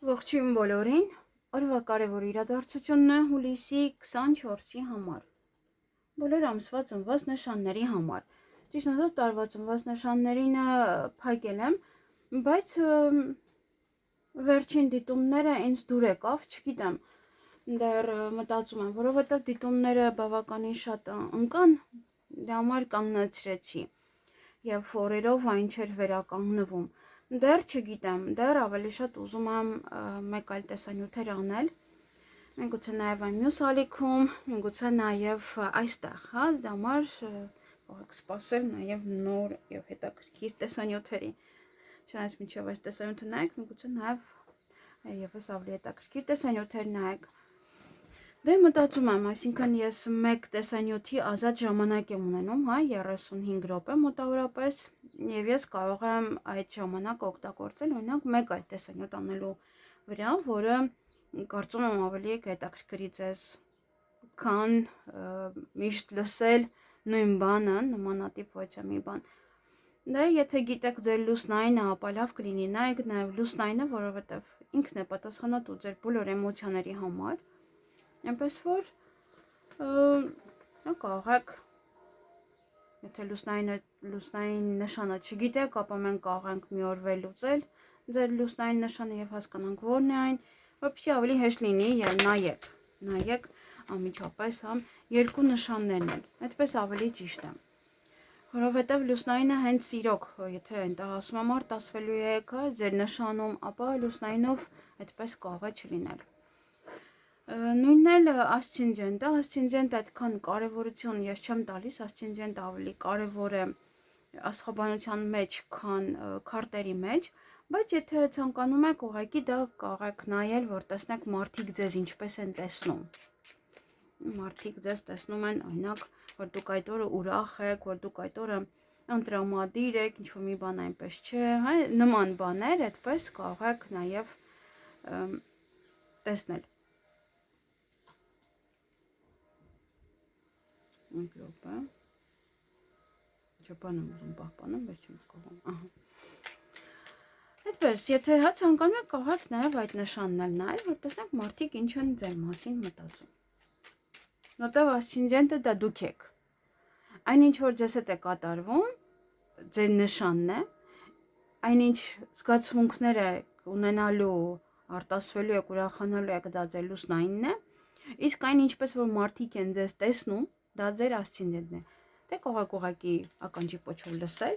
Ողջույն բոլորին, օրվա կարևոր իրադարձությունն է հուլիսի 24-ի համար, բոլոր ամսվա ծնված նշանների համար, ճիշտ ասած տարվա ծնված նշաններին փակել եմ, բայց վերջին դիտումները ինձ դուր եկավ, չգիտեմ, դեռ մտածում եմ, որովհետև դիտումները բավականին շատ ընկան, դրա համար կանգնացրեցի և օրերով այն չէր վերականգնվում, դեռ չգիտեմ, դեռ ավելի շատ ուզում եմ մեկ այլ տեսանյութեր անել, միգուցե նաև այն մյուս ալիքում, միգուցե նաև այստեղ, դրա համար կարող սպասել նաև նոր և հետաքրքիր տեսանյութերի, չնայած մինչև այս տեսանյութը նայեք, միգուցե նաև ևս ավելի հետաքրքիր տեսանյութեր նայեք։ Դե մտածում եմ, այսինքն ես մեկ տեսանյութի ազատ ժամանակ եմ ունենում, 35 րոպե մոտավորապես, և ես կարող եմ այդ ժամանակ օգտագործել, օրինակ մեկ այլ տեսանյութ անելու վրա, որը կարծում եմ ավելի հետաքրքրի ձեզ, քան միշտ լսել նույն բանը, նմանատիպ ոչ մի բան։ Դե եթե գիտեք ձեր լուսնայինը, ապա լավ կլինի նայեք նաև լուսնայինը, որովհետև ինքն է պատասխանատու ձեր բոլոր էմոցիաների համար, այնպես որ կարող եք, եթե լուսնային նշանը չգիտեք, ապա մենք կարող ենք մի օր վերլուծել ձեր լուսնային նշանը և հասկանանք որն է այն, որպեսզի ավելի հեշտ լինի և նայեք անմիջապես երկու նշաններն էլ, այդպես ավելի ճիշտ է, որովհետև լուսնայինը հենց իրոք, եթե այնտեղ ասում եմ արտասվելու եք ձեր նշանում, ապա լուսնայինով այդպես կարող է չլինել։ Նույնն էլ ասցենդենտը այդքան կարևորություն ես չեմ տալիս, ասցենդենտը ավելի կարևոր է աստղաբանության մեջ, քան քարտերի մեջ, բայց եթե ցանկանում եք, ուղղակի դա կարող եք նայել, որ տեսնեք մարդիկ ձեզ ինչպես են տեսնում։ Մարդիկ ձեզ տեսնում են, օրինակ, որ դուք այդ օրը ուրախ եք, որ դուք այդ օրը ընտրամադիր եք, ինչ-որ մի բան այնպես չէ, նման բաներ, այդպես կարող եք նաև տեսնել։ Մեկ րոպե, բան եմ ուզում պահպանում, բայց չեմ կարող, այդպես, եթե ցանկանում եք, կարող եք նաև այդ նշանն էլ նայել, որ տեսնեք մարդիկ ինչ են ձեր մասին մտածում։ Որտև ասցենդենտը դա դուք եք։ Այնինչ որ ձեզ հետ է կատարվում, ձեր նշանն է, այնինչ զգացմունքներ եք ունենալու, արտասվելու եք, ուրախանալու եք, դա ձեր լուսնայինն է, իսկ այն ինչպես որ մարդիկ են ձեզ տեսնում, դա ձեր ասցենդենտն է։ Դե կարող եք ուղղակի ականջի պոչով լսել,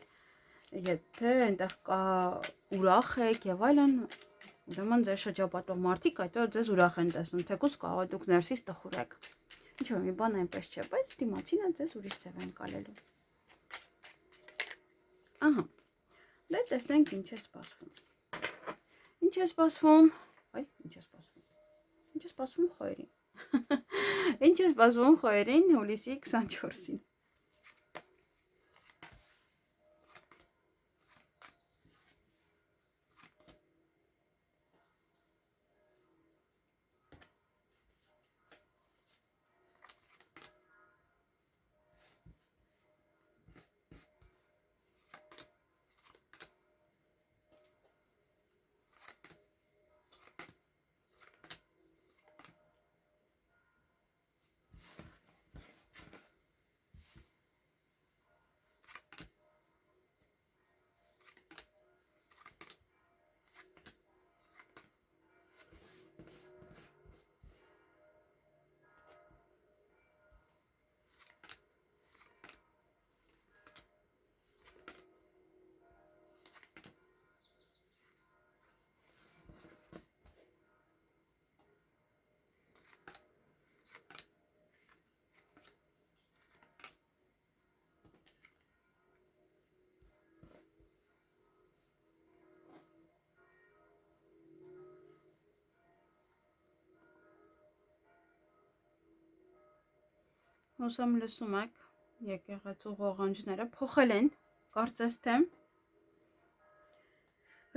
եթե այնտեղ կա ուրախ եք եւ այլն, ուրեմն ձեր շրջապատող մարդիկ այդ օրը ձեզ ուրախ են տեսնում, թեկուզ կարող է դուք ներսից տխուր եք։ Ինչ-որ մի բան այնպես չէ, բայց դիմացինը ձեզ ուրիշ ձև են կալելու։ Դե տեսնենք ինչ է սպասվում։ Ինչ է սպասվում խոյերին։ Ինչ է սպասվում խոյերին հուլիսի 24-ին։ Հուսամ լսում եք, եկեղեցու ղողանջները փոխել են, կարծես թե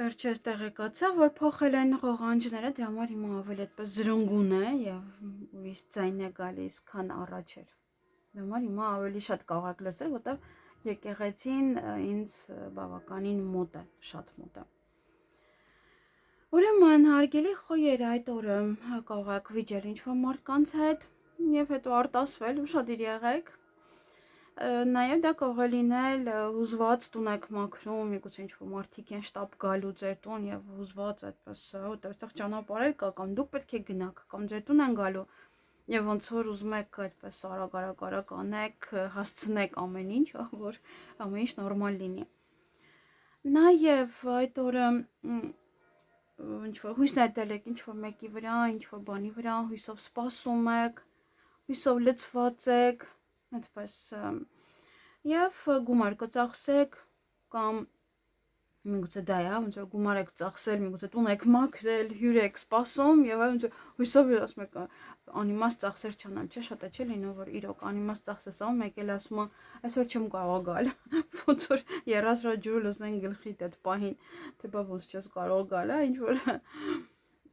վերջերս տեղեկացա, որ փոխել են ղողանջները, դրա համար հիմա ավելի այդպես զրնգուն է եւ ուրիշ ձայն է գալիս, քան առաջ էր։ Դրա համար հիմա ավելի շատ կարող եք լսել, որտեղ եկեղեցին ինձ բավականին մոտ է, շատ մոտ է։ Ուրեմն հարգելի խոյեր այդ օրը կարող եք վիճել ինչ-որ մարդկանց հետ եւ հետո արտասվել, ուշադիր եղեք։ Նաև դա կարող է լինել հուզված տուն եք մաքրում, միգուցե ինչ-որ մարդիկ են շտապ գալու ձեր տուն եւ հուզված այդպես, որտեղ այդտեղ ճանապարհ կա կամ դուք պետք է գնաք կամ ձեր տուն են գալու եւ ոնց որ ուզում եք այդպես արագ անեք, հասցնեք ամեն ինչ, որ ամեն ինչ նորմալ լինի։ Նաև այդ օրը ինչ-որ հույս նետել եք ինչ-որ մեկի վրա, ինչ-որ բանի վրա, հույսով սպասում եք, հույսով լցված եք, այդպես եւ գումար կծախսեք կամ միգուցե դա է, ոնց որ գումար եք ծախսել, միգուցե տուն եք մաքրել, հյուր եք սպասում եւ այլն, հույսով ասում եք անիմաստ ծախսեր չանեմ, չէ՞ շատ է չէ լինում, որ իրոք անիմաստ ծախսես անում, մեկ էլ ասում է այսօր չեմ կարող գալ, ոնց որ երազրա ջուրը լսեն գլխիդ այդ պահին, թե բա ոնց չես կարող գալ, ինչ որ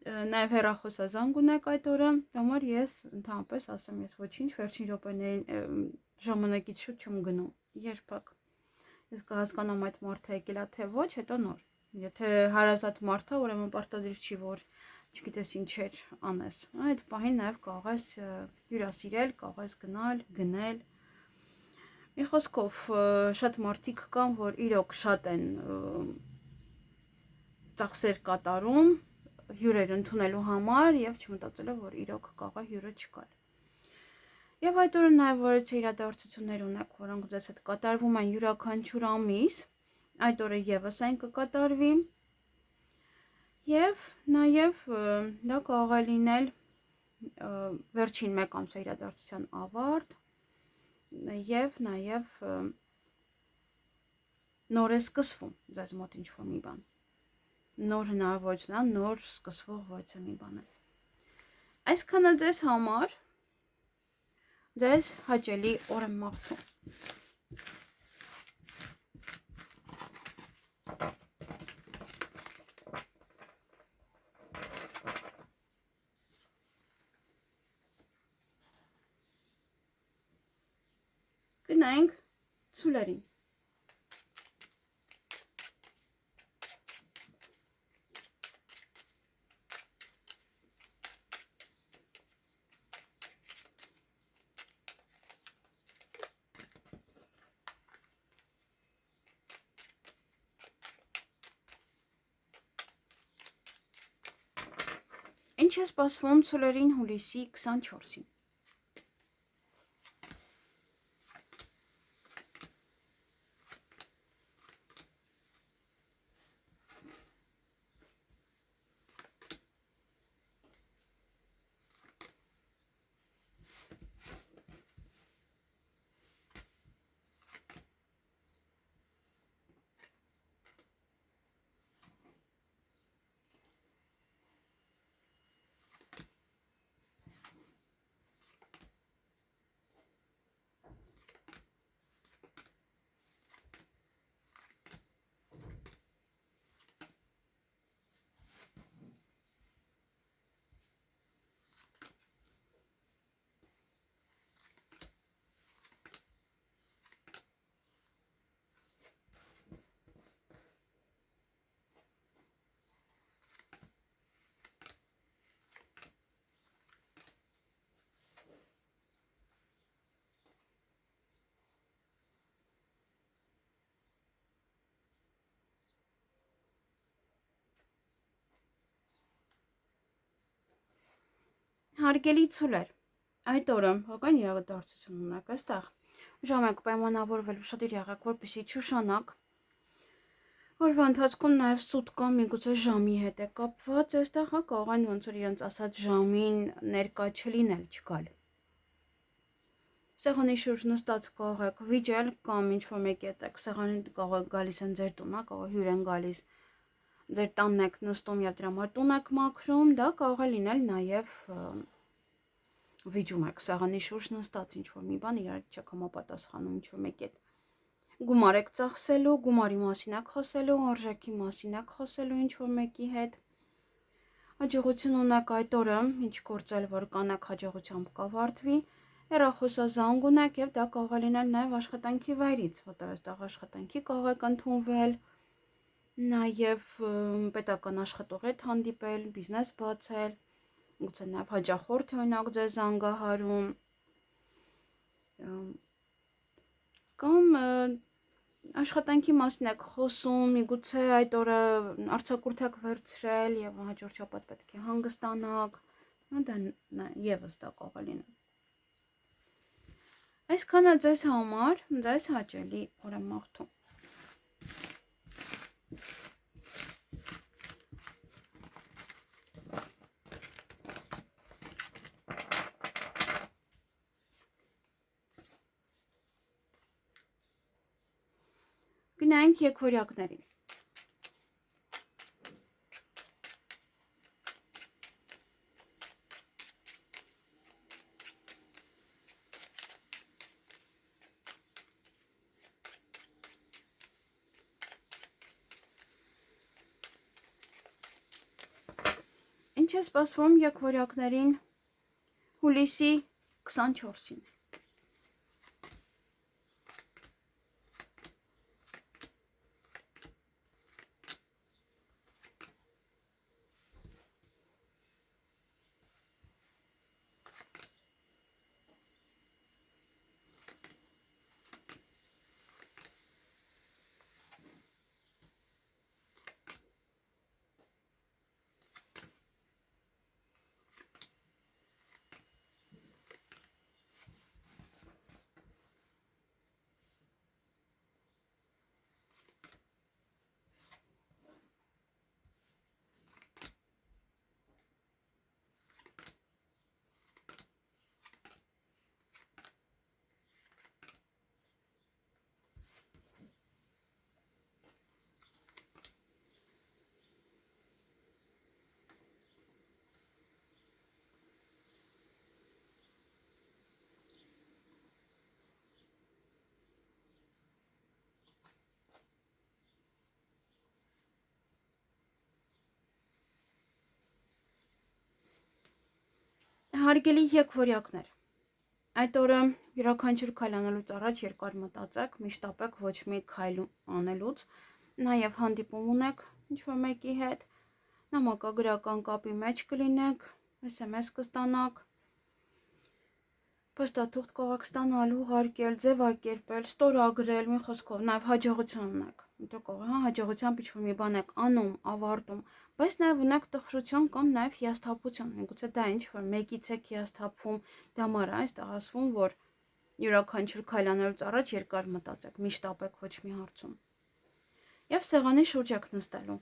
նաև հեռախոսազանգ ունեք այդ օրը, համար ես ընդհանրապես ասեմ, ես ոչինչ վերջին րոպեներին ժամանակից շուտ չեմ գնում, երբեք։ Ես կհասկանամ այդ մարդը եկել է թե ոչ, հետո նոր։ Եթե հարազատ մարդ է, ուրեմն պարտադիր չի, որ չգիտես ինչեր անես։ Այդ պահին նաև կարող ես հյուրասիրել, կարող ես գնել։ Մի խոսքով, շատ մարդիկ կան, որ իրոք շատ են ծախսեր կատարում հյուրեր ընդունելու համար եւ չմտածելով, որ իրոք կարող է հյուրը չկալ։ Եվ այդ օրը նաև որոշ իրադարձություններ ունեք, որոնք ձեզ հետ կատարվում են յուրաքանչյուր ամիս, այդ օրը եւս այն կկատարվի։ Եվ նաև դա կարող է լինել վերջին մեկ ամսվա իրադարձության ավարտ եւ նաև նոր է սկսվում ձեզ մոտ ինչ-որ մի բան։ Նոր հնարավորություն, նոր սկսվող ոչ մի բան է։ Այսքանը ձեզ համար ձեզ հաճելի օր եմ մաղթում։ Գնանք ցուլերին։ Ինչ է սպասվում ցուլերին հուլիսի 24-ին։ Հարգելի ցուլեր, այդ օրը հական իրադարձություն ունեք այստեղ։ Ուժամ եք պայմանավորվել ուշադիր եղեք, որպեսզի չուշանաք։ Օրվա ընթացքում նաև սուտ կամ միգուցե ժամի հետ է կապված, այստեղ կարող են ոնց որ իրենց ասած ժամին ներկա չլինել, չգալ։ Սեղանի շուրջ նստած կարող եք վիճել կամ ինչ-որ մեկի հետ եք սեղանին կարող գալիս են ձեր տուն, կարող հյուր են գալիս ձեր տանն եք նստում եւ դրա համար տուն եք մաքրում, դա կարող է լինել նաև վիճում եք սեղանի շուրջ նստած ինչ-որ մի բան իրար չեք համապատասխանում ինչ-որ մեկի հետ։ Գումար եք ծախսելու, գումարի մասին եք խոսելու, արժեքի մասին եք խոսելու ինչ-որ մեկի հետ։ Հաջողություն ունեք այդ օրը, ինչ գործել, որ կանեք հաջողությամբ կավարտվի, հեռախոսազանգ ունեք եւ դա կարող է լինել նաեւ աշխատանքի վայրից, որտեղ այստեղ աշխատանքի կարող եք ընդունվել, Նաև պետական աշխատող հետ հանդիպել, բիզնես բացել, գուցե նաև հաճախորդ օրինակ ձեզ զանգահարում կամ աշխատանքի մասին եք խոսում, միգուցե այդ օրը արձակուրդ եք վերցրել եւ հաջորդ շաբաթ պետք է հանգստանաք, դա եւս դա կարող է լինել։ Այսքանը ձեզ համար, ձեզ հաճելի օր եմ մաղթում։ Գնանք եկվորյակներին։ Ինչ է սպասվում եկվորյակներին հուլիսի 24-ին։ Հարգելի եկվորյակներ, այդ օրը յուրաքանչյուր քայլ անելուց առաջ երկար մտածեք, մի շտապեք ոչ մի քայլ անելուց, նաև հանդիպում ունեք ինչ-որ մեկի հետ, նամակագրական կապի մեջ կլինեք, SMS կստանաք, փաստաթուղթ կարող եք ստանալ, ուղարկել, ձևակերպել, ստորագրել, մի խոսքով, նաև հաջողություն ունեք, հաջողությամբ ինչ-որ մի բան եք անում, ավարտում, բայց նաև ունեք տխրություն կամ նաև հիասթափություն, միգուցե դա ինչ-որ մեկից եք հիասթափվում, դա համար է այստեղ ասվում, որ յուրաքանչյուր քայլ անելուց առաջ երկար մտածեք, մի շտապեք ոչ մի հարցում։ Եվ սեղանի շուրջ եք նստելու։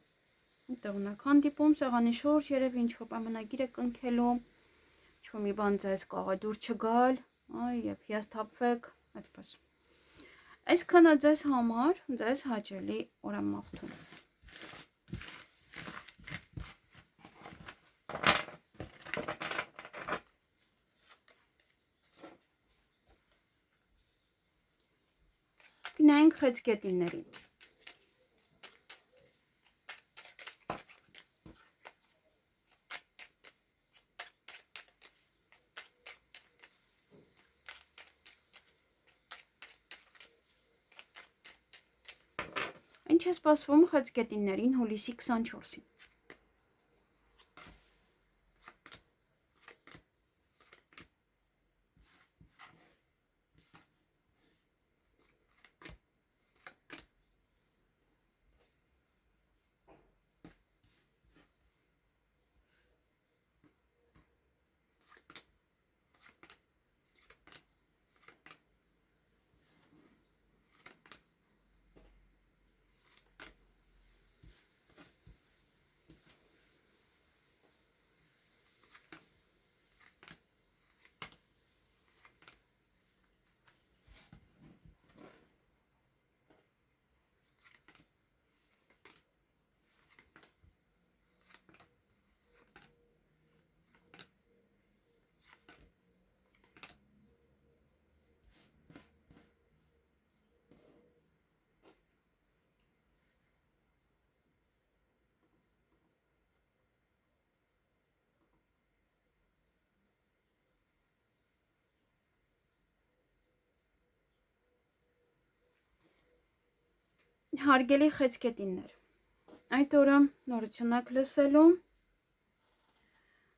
Այդտեղ ունեք հանդիպում, սեղանի շուրջ, երևի ինչ-որ պայմանագիր եք կնքելու, ինչ-որ մի բան ձեզ կարող է դուր չգալ, եւ հիասթափվեք, այդպես։ Այսքանը ձեզ համար, ձեզ հաճելի օր եմ մաղթում։ Գնանք խեցգետիններին։ Ինչ է սպասվում խեցգետիններին հուլիսի 24-ին։ Հարգելի խեցգետիններ, Այդ օրը նորություն եք լսելու,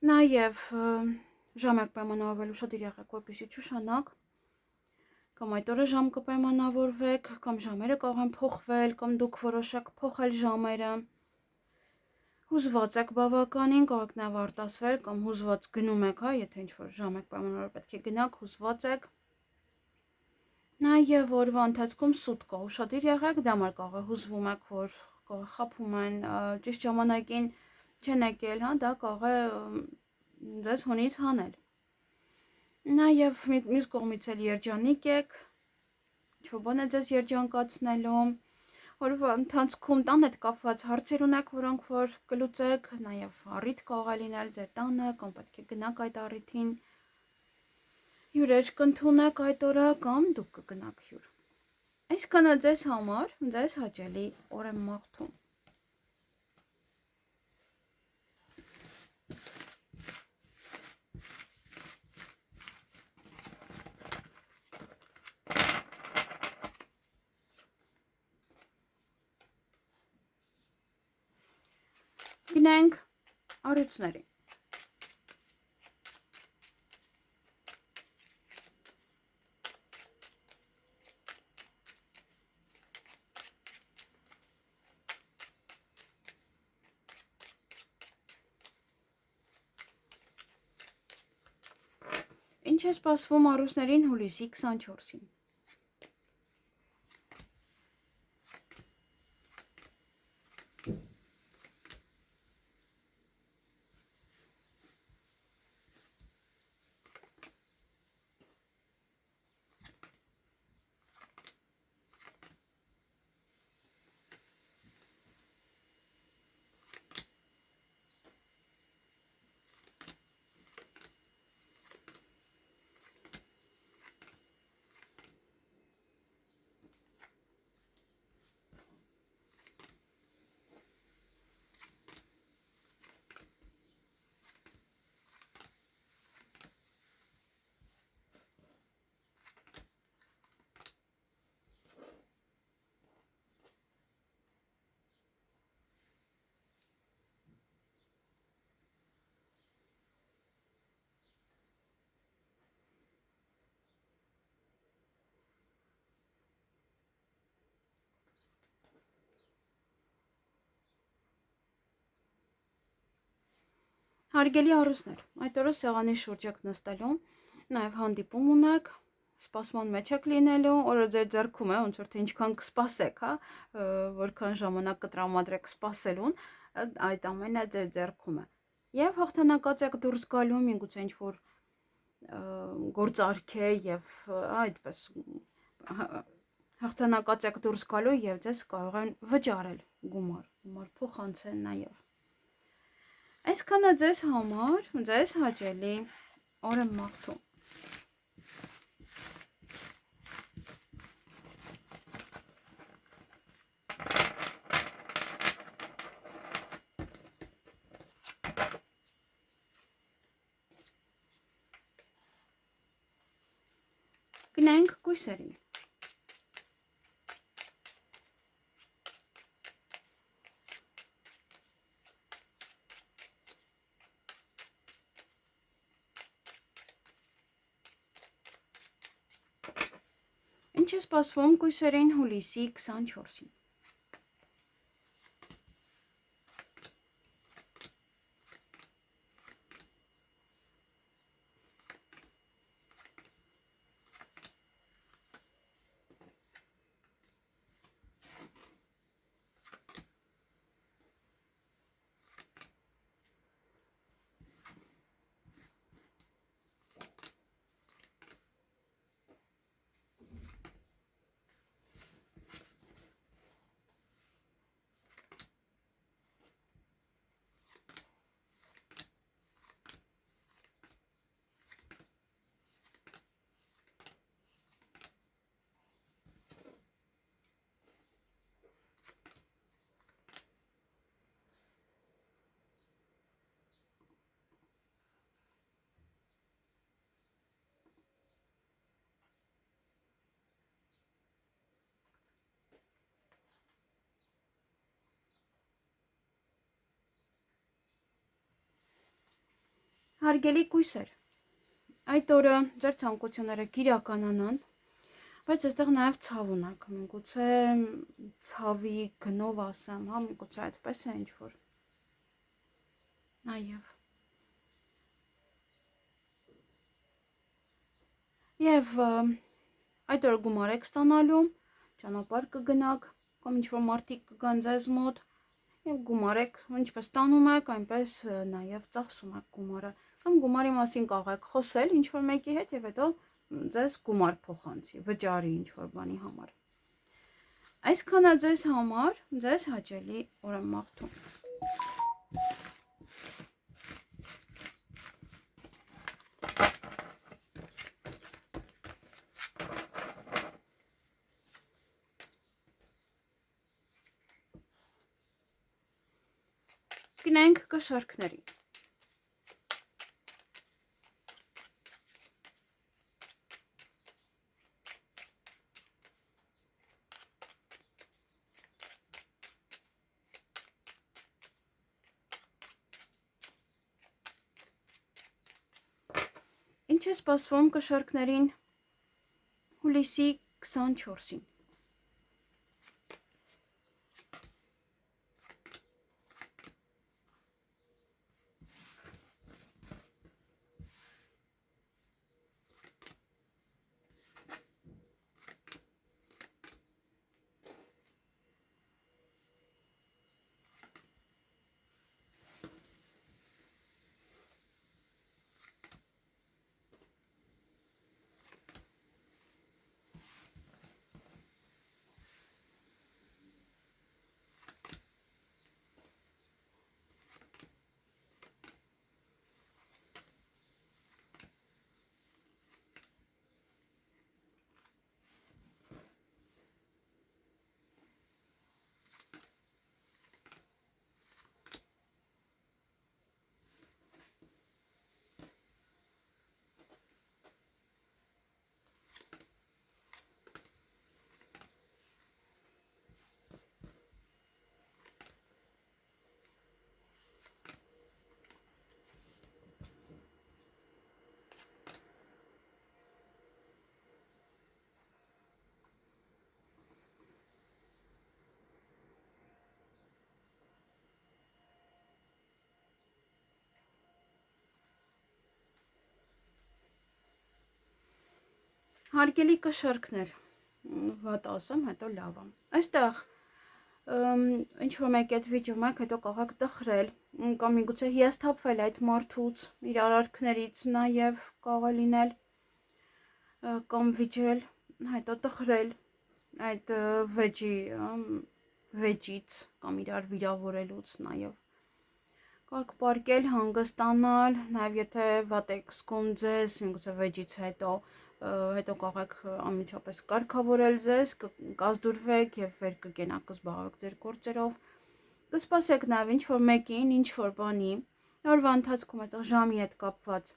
նաև ժամ եք պայմանավորվելու, շատ եղեք, որպեսզի չուշանաք, կամ այդ օրը ժամ կպայմանավորվեք, կամ ժամերը կարող են փոխվել, կամ դուք որոշեք փոխել ժամերը, հուզված եք բավականին, կարող եք նաև արտասվել, կամ հուզված գնում եք, եթե ինչ-որ ժամ եք պայմանավորվել, պետք է գնաք, հուզված եք, նաև օրվա ընթացքում սուտ կա, ուշադիր եղեք, դա մար կարող է հուզվում եք, որ խաբում են, ճիշտ ժամանակին չեն եկել, դա կարող է ձեզ հունից հանել։ Նաև մյուս կողմից էլ երջանիկ եք, ինչ-որ բան է ձեզ երջանկացնելու, օրվա ընթացքում տան հետ կապված հարցեր ունեք, որոնք որ կլուծեք, նաև առիթ կարող է լինել ձեր տանը, կամ պետք է գնաք այդ առիթին, հյուրեր կընդունեք այդ օրը, կամ դուք կգնաք հյուր։ Այսքանը ձեզ համար, ձեզ հաճելի օր եմ մաղթում։ Գնանք առույցների։ Ինչ է սպասվում առույցներին հուլիսի 24-ին։ Հարգելի առույցներ, այդ օրը սեղանի շուրջ եք նստելու, նաև հանդիպում ունեք, սպասման մեջ եք լինելու, օրը ձեր ձեռքում է, ոնց որ թե ինչքան կսպասեք, որքան ժամանակ կտրամադրեք սպասելուն, այդ ամենը ձեր ձեռքում է։ Եվ հաղթանակած եք դուրս գալու, միգուցե ինչ-որ գործարք է եւ այդպես հաղթանակած եք դուրս գալու եւ ձեզ կարող են վճարել գումար փոխանցել նաեւ։ Այսքանը ձեզ համար, ձեզ հաճելի օր եմ մաղթում։ Գնանք կույսերին։ Ինչ է սպասվում կույսերին հուլիսի 24-ին։ Հարգելի կույսեր, այդ օրը ձեր ցանկությունները կիրականանան, բայց այստեղ նաև ցավ ունենք, միգուցե ցավի գնով ասեմ, հա, միգուցե այդպես է ինչ-որ։ Նաև։ Եվ այդ օրը գումար եք ստանալու, ճանապարհ կգնաք, կամ ինչ-որ մարդիկ կգան ձեզ մոտ, եւ գումար եք, ինչպես ստանում եք, այնպես նաև ծախսում եք գումարը, կամ գումարի մասին կարող եք խոսել ինչ-որ մեկի հետ եւ հետո ձեզ գումար փոխանցի, վճարի ինչ-որ բանի համար։ Այսքանը ձեզ համար, ձեզ հաճելի օր եմ մաղթում։ Գնանք կշարքների։ Ինչ է սպասվում կշարքներին հուլիսի 24-ին։ Հարգելի կշարքներ, վատ ասեմ, հետո լավ եմ։ Այստեղ ինչ-որ մեկ այդ վիճում եք, հետո կարող եք տխրել, կամ միգուցե հիասթափվել այդ մարդուց, իր արարքներից նաև կարող է լինել, կամ վիճել, հետո տխրել այդ վեճից, կամ իրար վիրավորելուց նաև։ Կարող եք պարկել, հանգստանալ, նաև եթե վատ եք զգում ձեզ, միգուցե վեճից հետո կարող եք անմիջապես կարգավորել ձեզ, կազդուրվեք եւ վեր կգենաք, կզբաղվեք ձեր գործերով, կսպասեք նաեւ ինչ-որ մեկին, ինչ-որ բանի, օրվա ընթացքում այդտեղ ժամի հետ կապված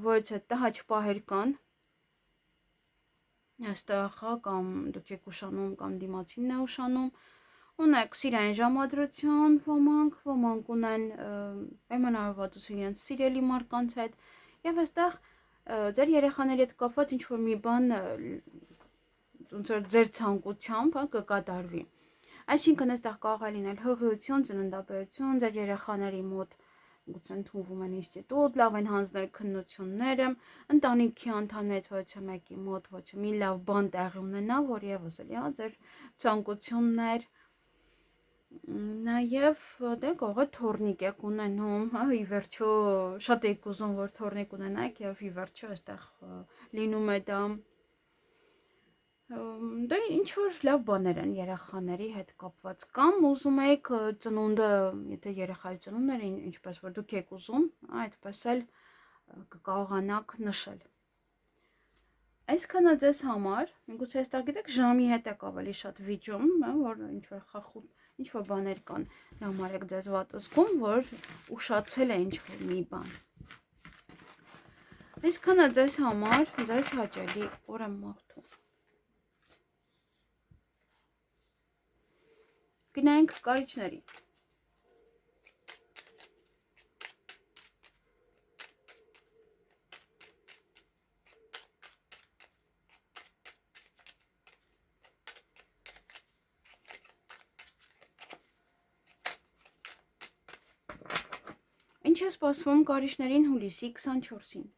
որից է տհաճ պահեր կան, այստեղ կամ դուք եք ուշանում կամ դիմացինն է ուշանում, ունեք սիրային ժամադրություն, ոմանք ունեն պայմանավորվածություն իրենց սիրելի մարդկանց հետ եւ այստեղ ձեր երեխաների հետ կապված ինչ-որ մի բան ոնց որ ձեր ցանկությամբ կկատարվի։ Այսինքն այստեղ կարող է լինել հղիություն, ծննդաբերություն, ձեր երեխաների մոտ գուցե ընդունվում են ինստիտուտ, լավ են հանձնել քննությունները, ընտանիքի անդամներից ոչ մեկի մոտ ոչ մի լավ բան տեղի ունենա, որ եւս էլի, ձեր ցանկություններ Նաև դե կարող է թորնիկ եք ունենում, ի վերջո շատ եք ուզում, որ թորնիկ ունենաք եւ ի վերջո այստեղ լինում է դա դե ինչ որ լավ բաներ են երեխաների հետ կապված կամ ուզում եք ծնունդը, եթե երեխայի ծնունդն է, ինչպես որ դուք եք ուզում, այդպես էլ կկարողանաք նշել։ Այսքանը ձեզ համար, միգուցե այստեղ գիտեք ժամի հետ եք ավելի շատ վիճում, որ ինչ որ խախուտ ինչ-որ բաներ կան, դա համար եք ձեզ վատ զգում, որ ուշացել է ինչ-որ մի բան։ Այսքանը ձեզ համար, ձեզ հաճելի օր եմ մաղթում։ Գնանք կարիճների։ Ինչ է սպասվում կարիճներին հուլիսի 24-ին։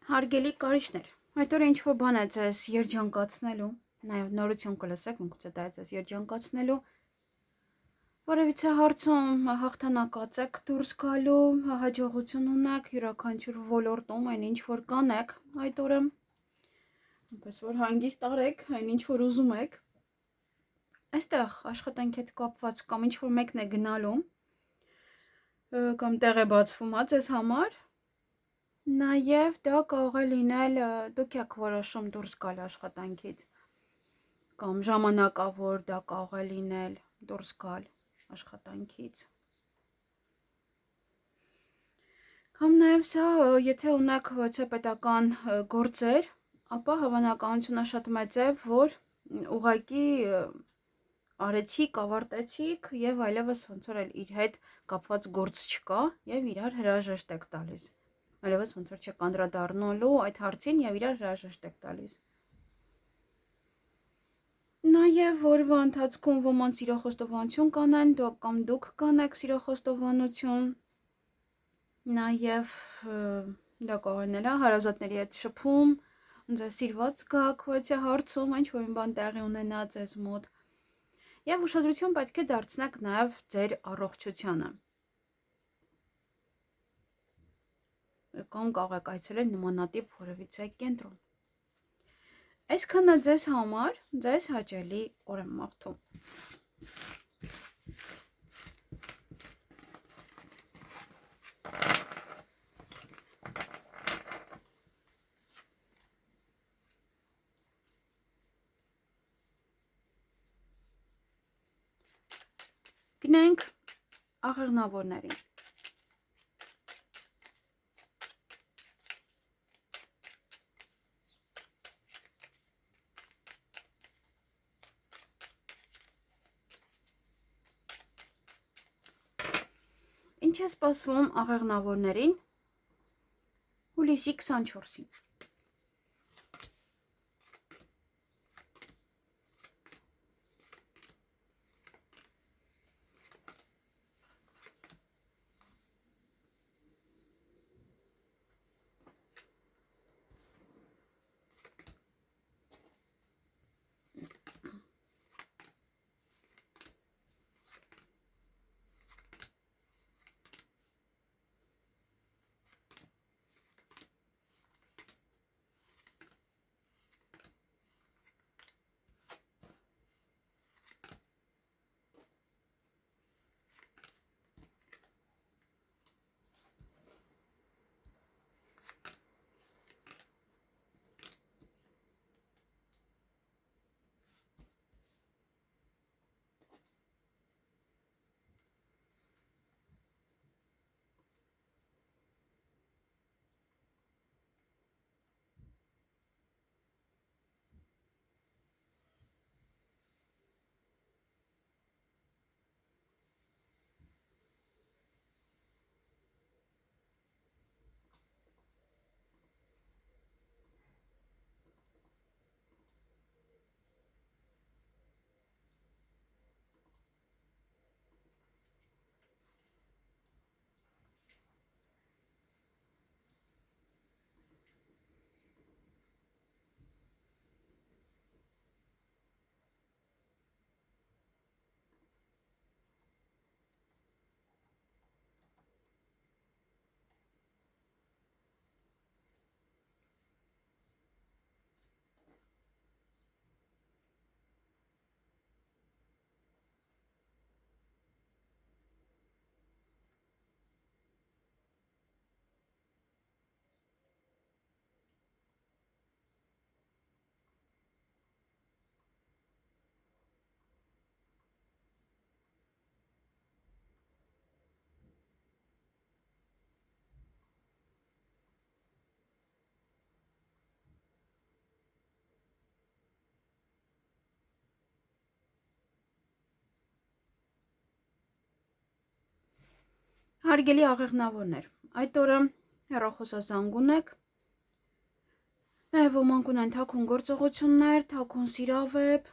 Հարգելի կարիճներ, այդ օրը ինչ-որ բան է ձեզ երջանկացնելու, նաև նորություն կլսեք, գուցե դա է ձեզ երջանկացնելու, որևիցե հարցում հաղթանակած եք դուրս գալու, հաջողություն ունեք, յուրաքանչյուր ոլորտում այն ինչ որ կանեք, այդ օրը, այնպես որ հանգիստ արեք, այն ինչ որ ուզում եք, այստեղ աշխատանքի հետ կապված կամ ինչ որ մեկն է գնալու, կամ տեղ է բացվում ձեզ համար, նաև դա կարող է լինել դուք եք որոշում դուրս գալ աշխատանքից կամ ժամանակավոր դա կարող է լինել դուրս գալ աշխատանքից կամ նաև սա եթե ունեք վարչապետական գործեր ապա հավանականությունը շատ մեծ է որ ուղղակի արեցիք ավարտեցիք եւ այլևս ոնց որ իր հետ կապված գործ չկա եւ իրար հրաժեշտ եք տալիս այլևս ոնց որ չեք անդրադառնալու այդ հարցին եւ իրար հրաժեշտ եք տալիս։ Նաեւ որվա ընթացքում ոմանց սիրո խոստովանություն կանեն, կամ դուք կանեք սիրո խոստովանություն։ Նաեւ դա կարող է լինել հարազատների հետ շփում, ձեզ սիրված գաք, ոչ հարցում, ինչ որ բան տեղի ունենա ձեզ մոտ։ Եվ ուշադրություն պետք է դարձնեք նաեւ ձեր առողջությանը։ Կամ կարող եք այցելել նմանատիպ որևիցե կենտրոն։ Այսքանը ձեզ համար, ձեզ հաճելի օր եմ մաղթում։ Գնանք աղեղնավորներին։ Ինչ է սպասվում աղեղնավորներին հուլիսի 24-ին։ Հարգելի աղեղնավորներ, այդ օրը հեռախոսազանգ ունեք, նաև ոմանք ունեն թաքուն գործողություններ, թաքուն սիրավեպ,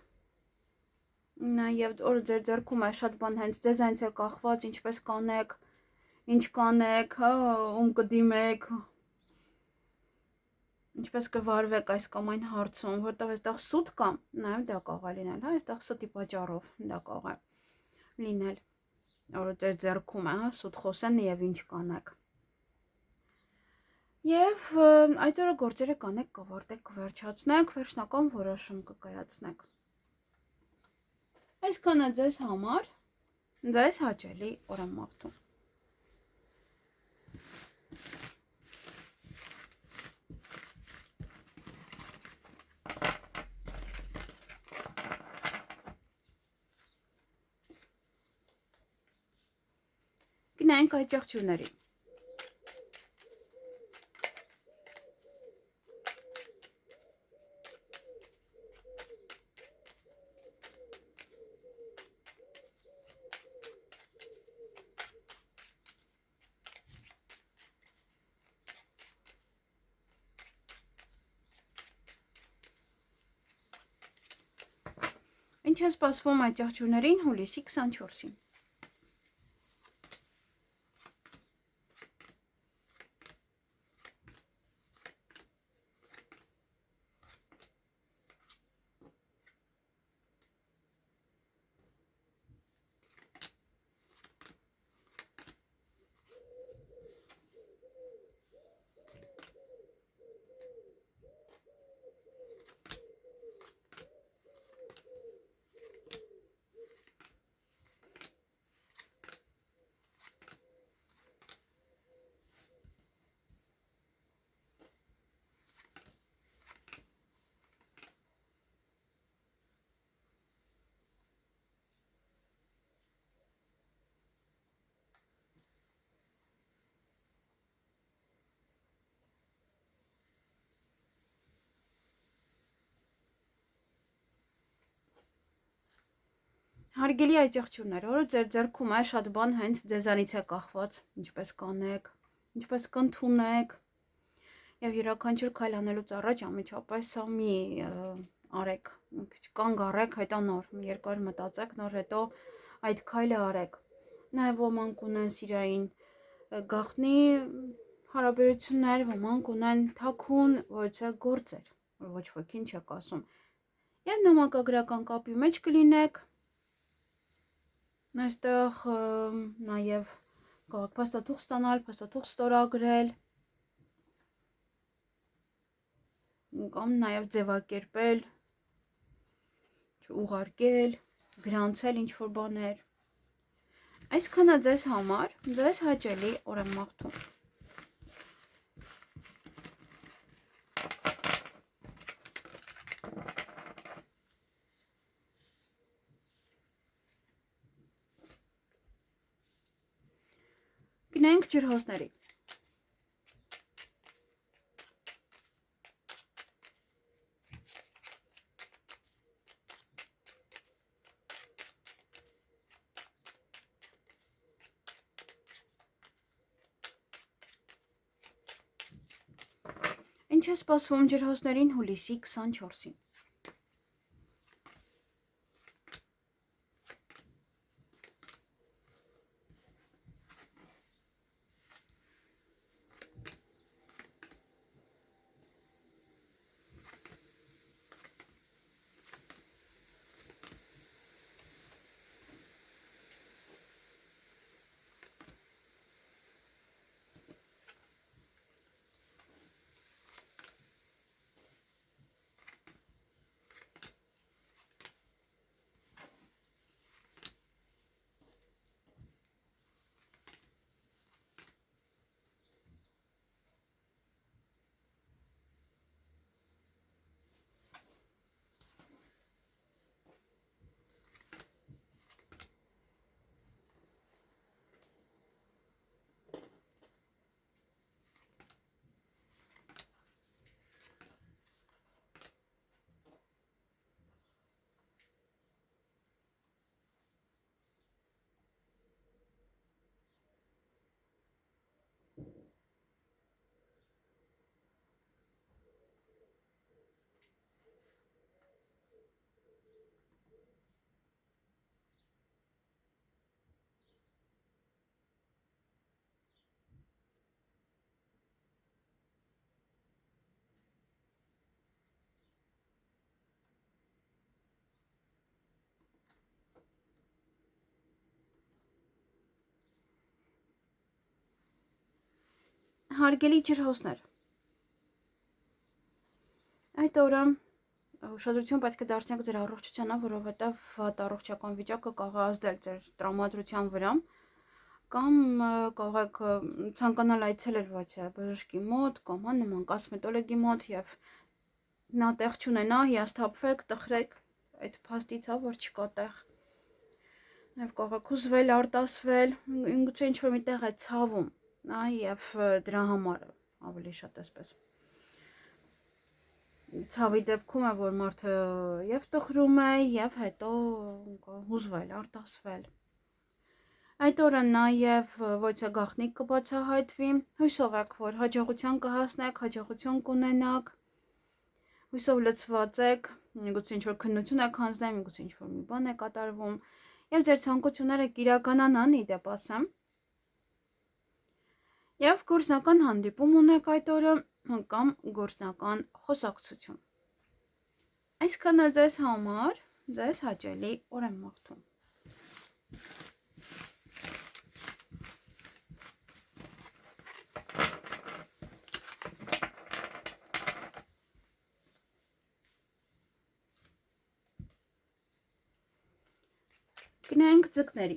և օրը ձեր ձեռքում է շատ բան հենց ձեզանից է կախված, ինչպես կանեք, ինչ կանեք, ում կդիմեք, ինչպես կվարվեք այս կամ այն հարցում, որտեղ այստեղ սուտ կա, նաև դա կարող է լինել, այստեղ ստի պատճառով դա կարող է լինել, որ ձեր ձեռքում է, սուտ խոսեն և ինչ կանեք։ Եվ այդ օրը գործերը կանեք, կավարտեք, կվերջացնեք, վերջնական որոշում կկայացնեք։ Այսքանը ձեզ համար, ձեզ հաճելի օր եմ մաղթում։ Գնանք այդ եղջյուրների։ Ինչ է սպասվում այդ եղջյուրներին հուլիսի 24-ին։ Հարգելի այդ եղջյուրներ, որը ձեր ձեռքում է շատ բան հենց ձեզանից է կախված, ինչպես կանեք, ինչպես կընդունեք, և յուրաքանչյուր քայլ անելուց առաջ անմիջապես սա մի արեք, կանգ առեք, հետո նոր, երկար մտածեք, նոր հետո այդ քայլը արեք։ Նաև ոմանք ունեն սիրային գաղտնի հարաբերություններ, ոմանք ունեն թաքուն ոչ գործեր, որ ոչ ոքին չեք ասում։ Եվ նամակագրական կապի մեջ կլինեք, այստեղ նաև կարող փաստաթուղթ ստանալ, փաստաթուղթ ստորագրել, կամ նաև ձևակերպել, ուղարկել, գրանցել ինչ-որ բաներ։ Այսքանը ձեզ համար, ձեզ հաճելի օր եմ մաղթում։ Գնանք ջրհոսների։ Ինչ է սպասվում ջրհոսներին հուլիսի 24-ին։ Հարգելի ջրհոսներ, այդ օրը ուշադրություն պետք է դարձնեք ձեր առողջությանը, որովհետև վատ առողջական վիճակը կարող է ազդել ձեր տրամադրության վրա, կամ կարող եք ցանկանալ այցելել ոչ բժշկի մոտ կամ նման կոսմետոլոգի մոտ եւ նա տեղ չունենա, հիասթափվեք, տխրեք այդ փաստից, որ չկա տեղ։ Եվ կարող եք հուզվել, արտասվել, ինքնուրույն ինչ-որ մի տեղ է ցավում, եւ դրա համար ավելի շատ էսպես։ Ցավի դեպքում է, որ մարդը եւ տխրում է, եւ հետո հուզվել, արտասվել։ Այդ օրը նաեւ ոչ է գաղտնիք կբացահայտվի, հույսով եք, որ հաջողության կհասնեք, հաջողություն կունենաք, հույսով լցված եք, միգուցե ինչ-որ քննություն եք հանձնել, միգուցե ինչ-որ մի բան է կատարվում, եւ ձեր ցանկությունները կիրականանան, իդեպ ասեմ։ Եվ գործնական հանդիպում ունեք այդ օրը կամ գործնական խոսակցություն։ Այսքանը ձեզ համար, ձեզ հաճելի օր եմ մաղթում։ Գնանք ձկների։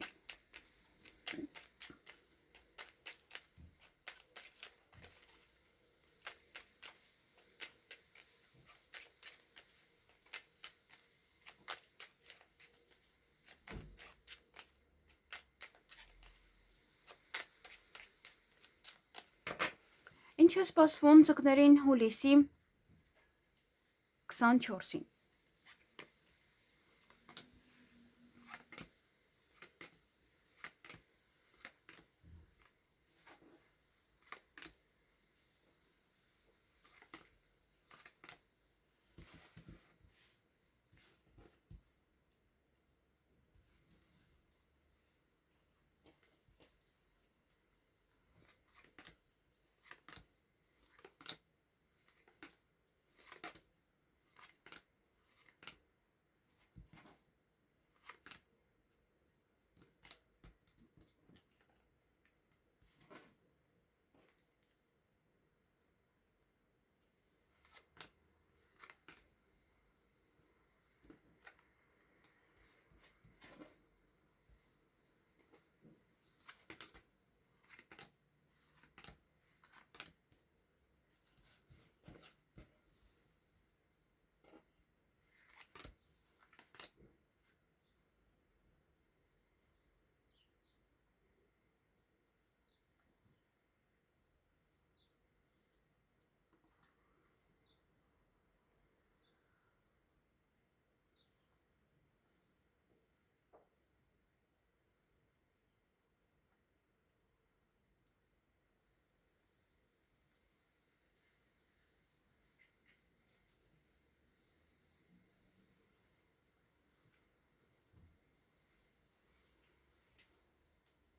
Ինչ է սպասվում ձկներին հուլիսի 24-ին։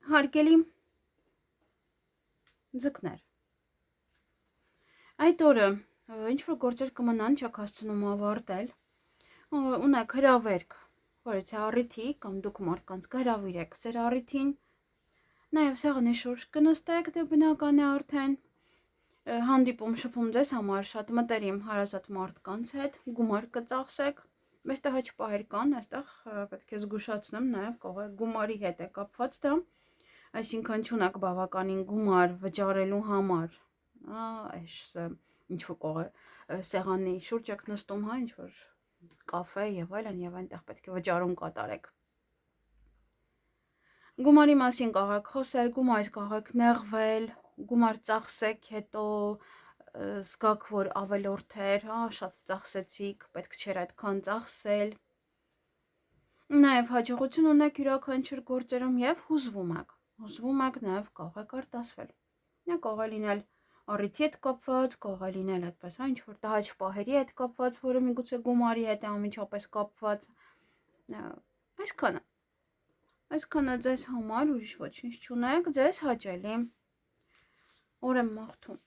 Հարգելի ձկներ, այդ օրը ինչ-որ գործեր կմնան, չեք հասցնում ավարտել, ունեք հրավերք, որից է առիթի, կամ դուք մարդկանց կհրավիրեք ձեր առիթին, նաև սեղանի շուրջ կնստեք, դե բնական է արդեն, հանդիպում շփում ձեզ համար շատ մտերիմ հարազատ մարդկանց հետ, գումար կծախսեք, մեջտեղ հաճ պահեր կան, այստեղ պետք է զգուշացնեմ, նաև կարող է գումարի հետ է կապված դա, այսինքն չունեք բավականին գումար վճարելու համար, այս ինչ-որ կողը սեղանի շուրջ եք նստում, ինչ-որ կաֆե և այլն և այնտեղ պետք է վճարում կատարեք։ Գումարի մասին կարող եք խոսել, գումարից կարող եք նեղվել, գումար ծախսեք, հետո զգաք, որ ավելորդ էր, շատ ծախսեցիք, պետք չէր այդքան ծախսել, նաև հաջողություն ունեք յուրաքանչյուր գործերում և հուզվում եք նաև կարող եք արտասվել, կարող է լինել առիթի հետ կապված, կարող է լինել այդպես ինչ-որ տհաճ պահերի հետ կապված, որը միգուցե գումարի հետ է անմիջապես կապված, այսքանը ձեզ համար ուրիշ ոչինչ չունեք, ձեզ հաճելի օր եմ մաղթում։